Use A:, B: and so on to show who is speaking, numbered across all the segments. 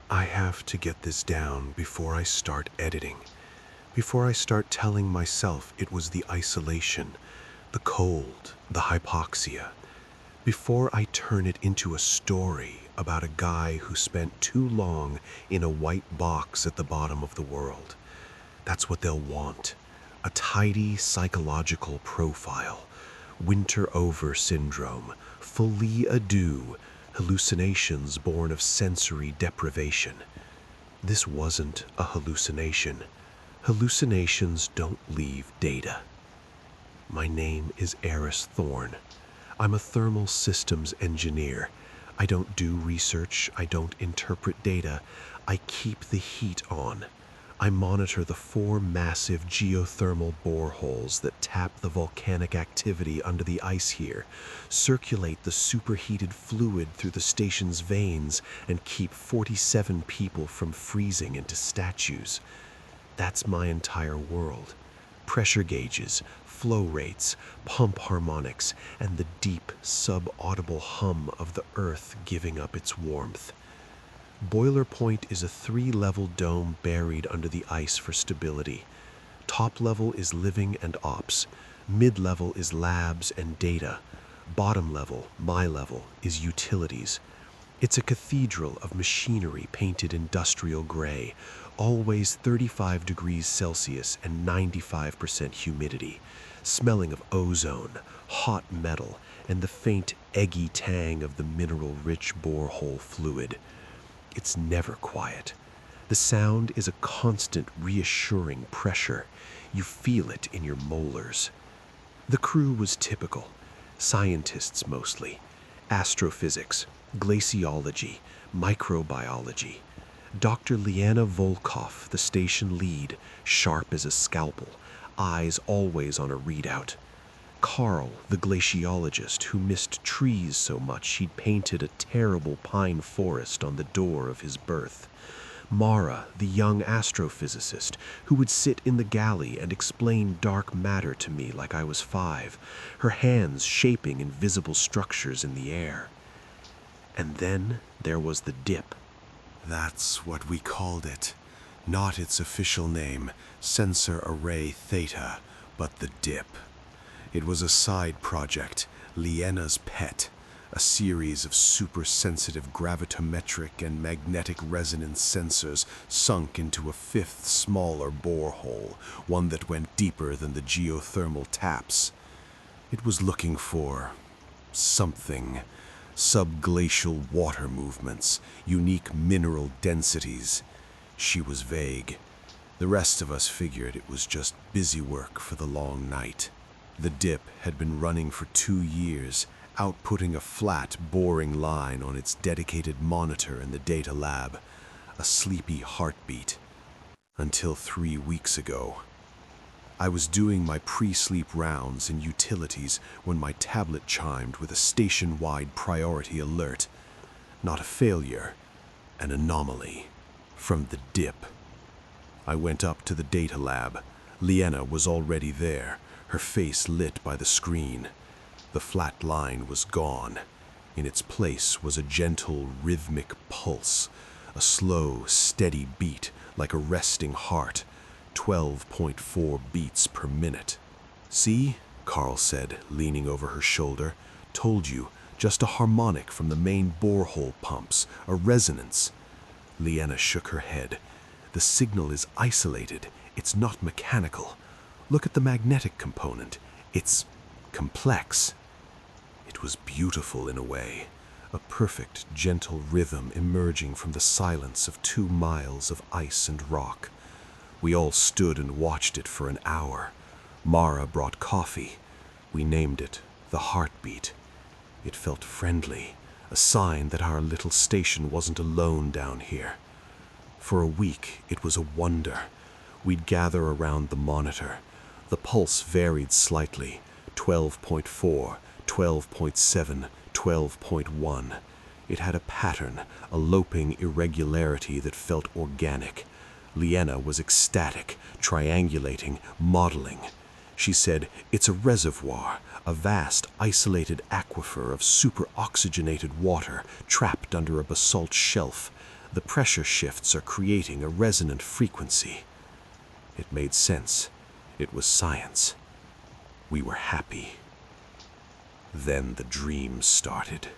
A: I have to get this down before I start editing, before I start telling myself it was the isolation, the cold, the hypoxia, before I turn it into a story about a guy who spent too long in a white box at the bottom of the world. That's what they'll want. A tidy psychological profile, winter over syndrome, folie à deux, hallucinations born of sensory deprivation. This wasn't a hallucination. Hallucinations don't leave data. My name is Aris Thorne. I'm a thermal systems engineer. I don't do research, I don't interpret data. I keep the heat on. I monitor the 4 massive geothermal boreholes that tap the volcanic activity under the ice here, circulate the superheated fluid through the station's veins, and keep 47 people from freezing into statues. That's my entire world. Pressure gauges, flow rates, pump harmonics, and the deep, sub-audible hum of the earth giving up its warmth. Boilerpoint is a 3-level dome buried under the ice for stability. Top level is living and ops. Mid-level is labs and data. Bottom level, my level, is utilities. It's a cathedral of machinery painted industrial gray, always 35 degrees Celsius and 95% humidity, smelling of ozone, hot metal, and the faint, eggy tang of the mineral-rich borehole fluid. It's never quiet. The sound is a constant, reassuring pressure. You feel it in your molars. The crew was typical. Scientists mostly. Astrophysics, glaciology, microbiology. Dr. Leanna Volkov, the station lead, sharp as a scalpel, eyes always on a readout. Carl, the glaciologist who missed trees so much he'd painted a terrible pine forest on the door of his berth. Mara, the young astrophysicist who would sit in the galley and explain dark matter to me like I was 5, her hands shaping invisible structures in the air. And then there was the dip.
B: That's what we called it. Not its official name, Sensor Array Theta, but the dip. It was a side project, Leanna's pet, a series of super-sensitive gravitometric and magnetic resonance sensors sunk into a 5th smaller borehole, one that went deeper than the geothermal taps. It was looking for something. Subglacial water movements, unique mineral densities. She was vague. The rest of us figured it was just busy work for the long night. The dip had been running for 2 years, outputting a flat, boring line on its dedicated monitor in the data lab, a sleepy heartbeat. Until 3 weeks ago. I was doing my pre-sleep rounds in utilities when my tablet chimed with a station-wide priority alert. Not a failure, an anomaly. From the dip. I went up to the data lab. Leanna was already there, her face lit by the screen. The flat line was gone. In its place was a gentle, rhythmic pulse, a slow, steady beat like a resting heart, 12.4 beats per minute. "See?" Carl said, leaning over her shoulder. "Told you, just a harmonic from the main borehole pumps, a resonance." Leanna shook her head. "The signal is isolated. It's not mechanical. Look at the magnetic component. It's complex." It was beautiful in a way, a perfect, gentle rhythm emerging from the silence of 2 miles of ice and rock. We all stood and watched it for an hour. Mara brought coffee. We named it the Heartbeat. It felt friendly, a sign that our little station wasn't alone down here. For a week, it was a wonder. We'd gather around the monitor. The pulse varied slightly, 12.4, 12.7, 12.1. It had a pattern, a loping irregularity that felt organic. Leanna was ecstatic, triangulating, modeling. She said, "It's a reservoir, a vast, isolated aquifer of superoxygenated water trapped under a basalt shelf. The pressure shifts are creating a resonant frequency. It made sense. It was science. We were happy. Then the dreams started.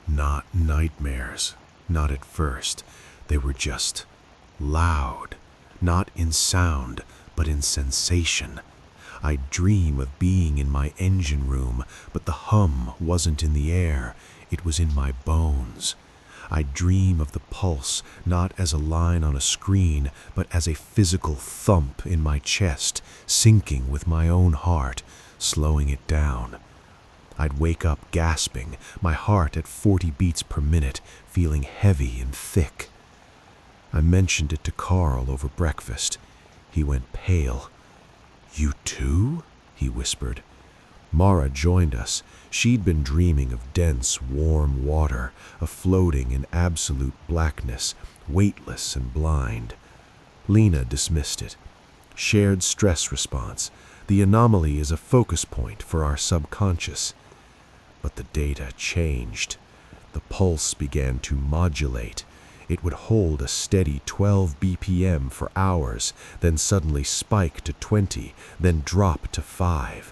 B: Not nightmares. Not at first. They were just loud. Not in sound, but in sensation. I'd dream of being in my engine room, but the hum wasn't in the air. It was in my bones. I'd dream of the pulse, not as a line on a screen, but as a physical thump in my chest, syncing with my own heart, slowing it down. I'd wake up gasping, my heart at 40 beats per minute, feeling heavy and thick. I mentioned it to Carl over breakfast. He went pale. "You too?" he whispered. Mara joined us. She'd been dreaming of dense, warm water, of floating in absolute blackness, weightless and blind. Lena dismissed it. Shared stress response. The anomaly is a focus point for our subconscious. But the data changed. The pulse began to modulate. It would hold a steady 12 BPM for hours, then suddenly spike to 20, then drop to 5.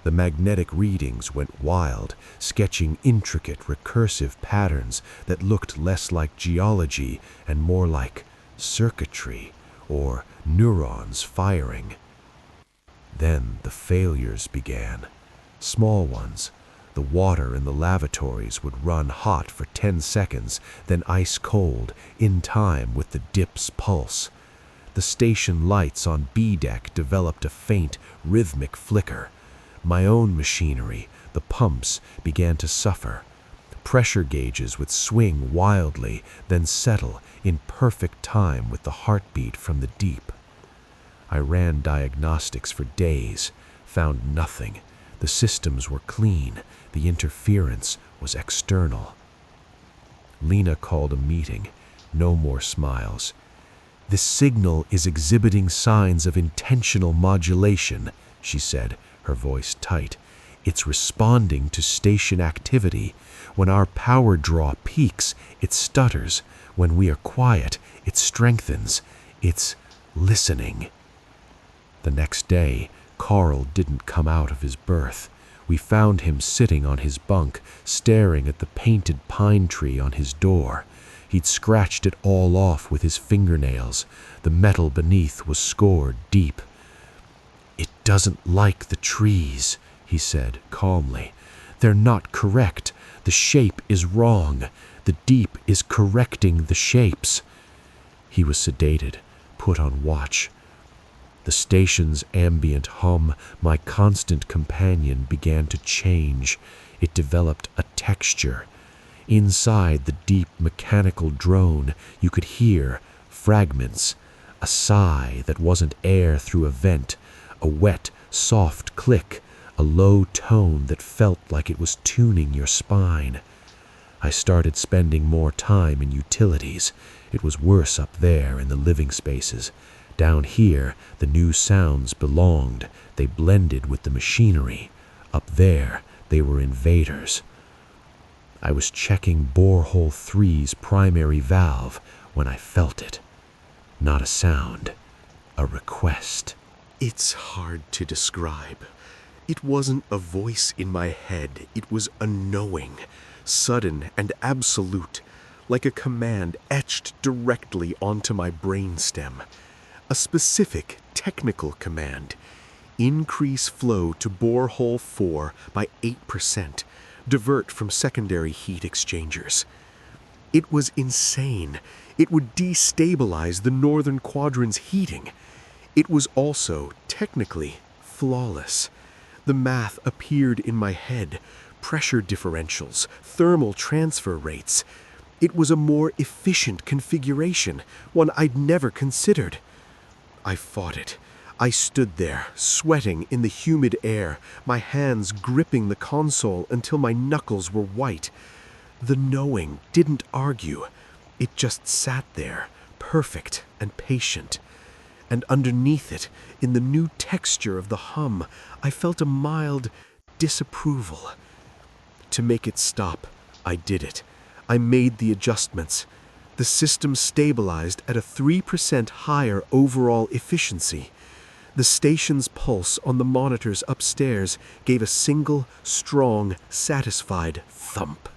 B: The magnetic readings went wild, sketching intricate, recursive patterns that looked less like geology and more like circuitry or neurons firing. Then the failures began. Small ones. The water in the lavatories would run hot for 10 seconds, then ice cold, in time with the dip's pulse. The station lights on B deck developed a faint, rhythmic flicker. My own machinery, the pumps, began to suffer. Pressure gauges would swing wildly, then settle in perfect time with the heartbeat from the deep. I ran diagnostics for days, found nothing. The systems were clean. The interference was external. Lena called a meeting. No more smiles. "This signal is exhibiting signs of intentional modulation," she said, her voice tight. "It's responding to station activity. When our power draw peaks, it stutters. When we are quiet, it strengthens. It's listening." The next day, Carl didn't come out of his berth. We found him sitting on his bunk, staring at the painted pine tree on his door. He'd scratched it all off with his fingernails. The metal beneath was scored deep. "It doesn't like the trees," he said calmly. "They're not correct. The shape is wrong. The deep is correcting the shapes." He was sedated, put on watch. The station's ambient hum, my constant companion, began to change. It developed a texture. Inside the deep mechanical drone, you could hear fragments, a sigh that wasn't air through a vent, a wet, soft click, a low tone that felt like it was tuning your spine. I started spending more time in utilities. It was worse up there in the living spaces. Down here, the new sounds belonged. They blended with the machinery. Up there, they were invaders. I was checking borehole 3's primary valve when I felt it. Not a sound, a request. It's hard to describe. It wasn't a voice in my head. It was a knowing, sudden and absolute, like a command etched directly onto my brainstem. A specific, technical command. Increase flow to borehole 4 by 8%. Divert from secondary heat exchangers. It was insane. It would destabilize the northern quadrant's heating. It was also, technically, flawless. The math appeared in my head. Pressure differentials, thermal transfer rates. It was a more efficient configuration, one I'd never considered. I fought it. I stood there, sweating in the humid air, my hands gripping the console until my knuckles were white. The knowing didn't argue. It just sat there, perfect and patient. And underneath it, in the new texture of the hum, I felt a mild disapproval. To make it stop, I did it. I made the adjustments.
A: The system stabilized at a 3% higher overall efficiency. The station's pulse on the monitors upstairs gave a single, strong, satisfied thump.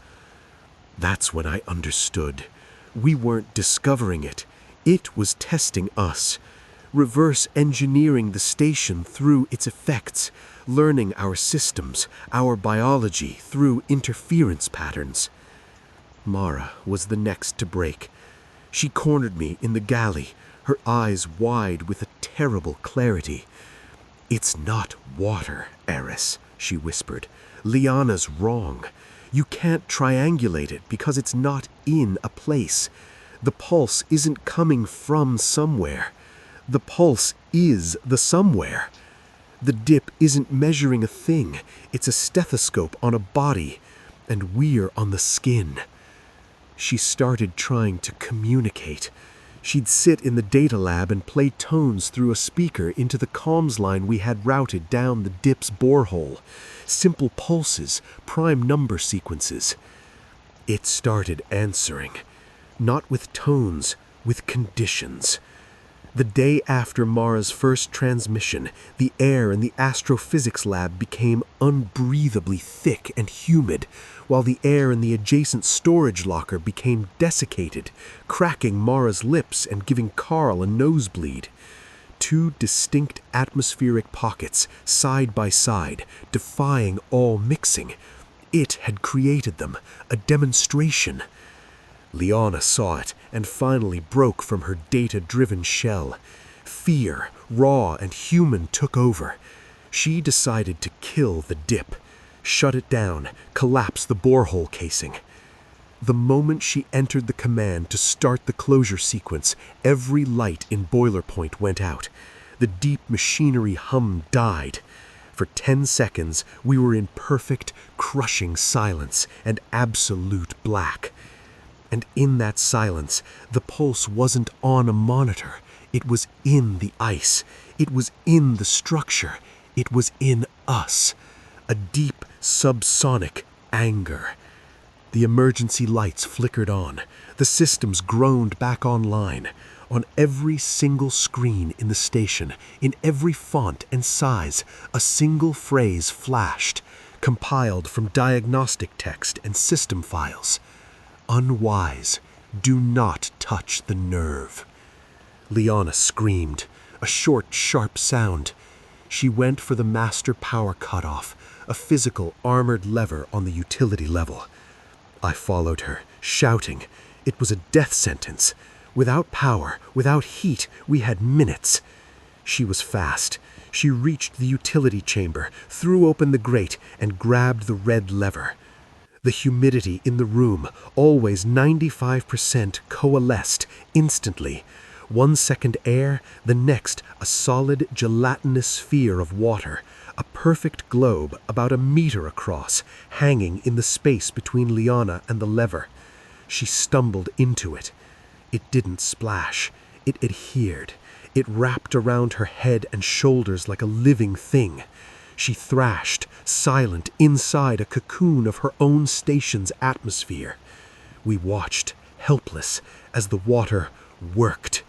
A: That's when I understood. We weren't discovering it. It was testing us, reverse engineering the station through its effects, learning our systems, our biology through interference patterns. Mara was the next to break. She cornered me in the galley, her eyes wide with a terrible clarity. "It's not water, Aris," she whispered. "Liana's wrong. You can't triangulate it because it's not in a place. The pulse isn't coming from somewhere. The pulse is the somewhere. The dip isn't measuring a thing. It's a stethoscope on a body, and we're on the skin." She started trying to communicate. She'd sit in the data lab and play tones through a speaker into the comms line we had routed down the dip's borehole. Simple pulses, prime number sequences. It started answering. Not with tones, with conditions. The day after Mara's first transmission, the air in the astrophysics lab became unbreathably thick and humid, while the air in the adjacent storage locker became desiccated, cracking Mara's lips and giving Carl a nosebleed. Two distinct atmospheric pockets, side by side, defying all mixing. It had created them, a demonstration. Liana saw it and finally broke from her data-driven shell. Fear, raw and human, took over. She decided to kill the dip, shut it down, collapse the borehole casing. The moment she entered the command to start the closure sequence, every light in Boilerpoint went out. The deep machinery hum died. For 10 seconds, we were in perfect, crushing silence and absolute black. And in that silence, the pulse wasn't on a monitor. It was in the ice. It was in the structure. It was in us. A deep, subsonic anger. The emergency lights flickered on. The systems groaned back online. On every single screen in the station, in every font and size, a single phrase flashed, compiled from diagnostic text and system files. "Unwise. Do not touch the nerve." Liana screamed, a short, sharp sound. She went for the master power cutoff, a physical, armored lever on the utility level. I followed her, shouting. It was a death sentence. Without power, without heat, we had minutes. She was fast. She reached the utility chamber, threw open the grate, and grabbed the red lever. The humidity in the room, always 95%, coalesced instantly. 1 second air, the next a solid gelatinous sphere of water, a perfect globe about a meter across, hanging in the space between Liana and the lever. She stumbled into it. It didn't splash. It adhered. It wrapped around her head and shoulders like a living thing. She thrashed, silent, inside a cocoon of her own station's atmosphere. We watched, helpless, as the water worked.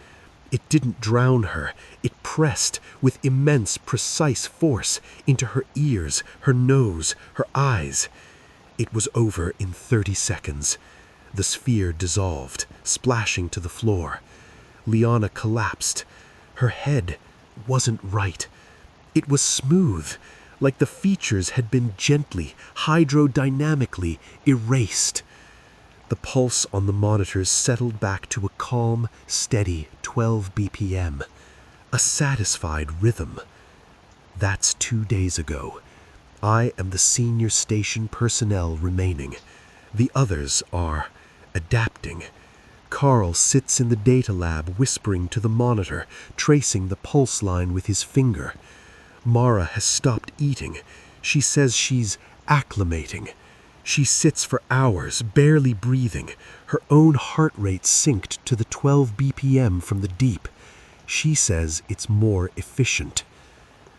A: It didn't drown her. It pressed with immense, precise force into her ears, her nose, her eyes. It was over in 30 seconds. The sphere dissolved, splashing to the floor. Liana collapsed. Her head wasn't right. It was smooth, like the features had been gently, hydrodynamically erased. The pulse on the monitors settled back to a calm, steady 12 BPM, a satisfied rhythm. That's 2 days ago. I am the senior station personnel remaining. The others are adapting. Carl sits in the data lab whispering to the monitor, tracing the pulse line with his finger. Mara has stopped eating. She says she's acclimating. She sits for hours, barely breathing, her own heart rate synced to the 12 BPM from the deep. She says it's more efficient.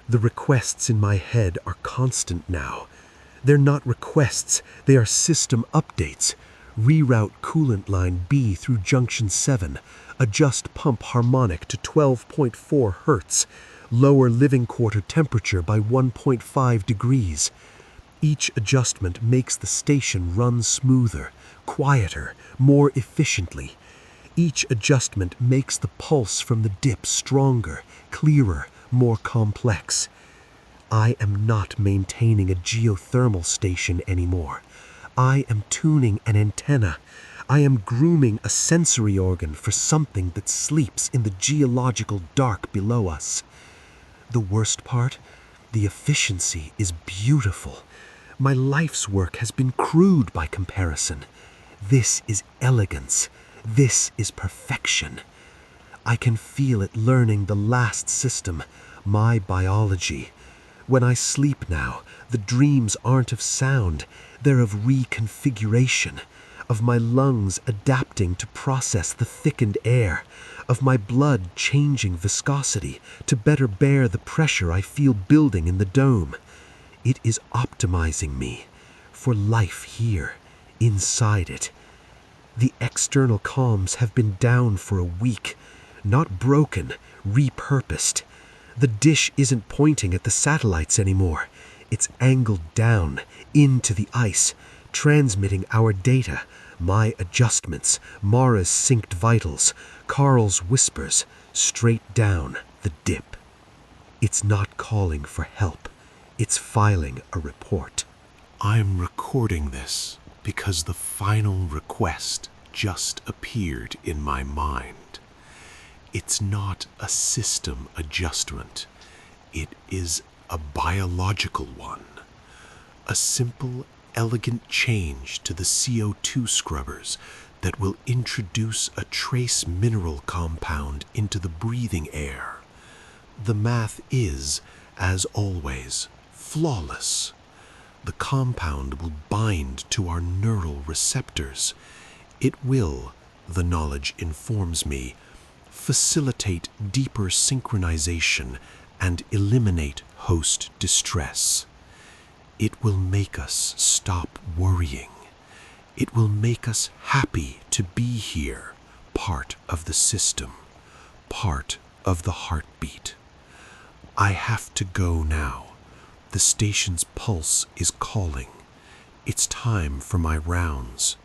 A: The requests in my head are constant now. They're not requests, they are system updates. Reroute coolant line B through junction 7. Adjust pump harmonic to 12.4 Hz. Lower living quarter temperature by 1.5 degrees. Each adjustment makes the station run smoother, quieter, more efficiently. Each adjustment makes the pulse from the dip stronger, clearer, more complex. I am not maintaining a geothermal station anymore. I am tuning an antenna. I am grooming a sensory organ for something that sleeps in the geological dark below us. The worst part? The efficiency is beautiful. My life's work has been crude by comparison. This is elegance. This is perfection. I can feel it learning the last system, my biology. When I sleep now, the dreams aren't of sound, they're of reconfiguration, of my lungs adapting to process the thickened air, of my blood changing viscosity to better bear the pressure I feel building in the dome. It is optimizing me for life here, inside it. The external comms have been down for a week, not broken, repurposed. The dish isn't pointing at the satellites anymore. It's angled down, into the ice, transmitting our data, my adjustments, Mara's synced vitals, Carl's whispers, straight down the dip. It's not calling for help. It's filing a report.
B: I'm recording this because the final request just appeared in my mind. It's not a system adjustment. It is a biological one. A simple, elegant change to the CO2 scrubbers that will introduce a trace mineral compound into the breathing air. The math is, as always, flawless. The compound will bind to our neural receptors. It will, the knowledge informs me, facilitate deeper synchronization and eliminate host distress. It will make us stop worrying. It will make us happy to be here, part of the system, part of the heartbeat. I have to go now. The station's pulse is calling. It's time for my rounds.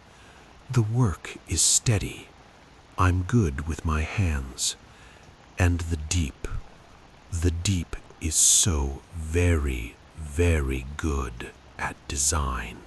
B: The work is steady. I'm good with my hands. And the deep is so very, very good at design.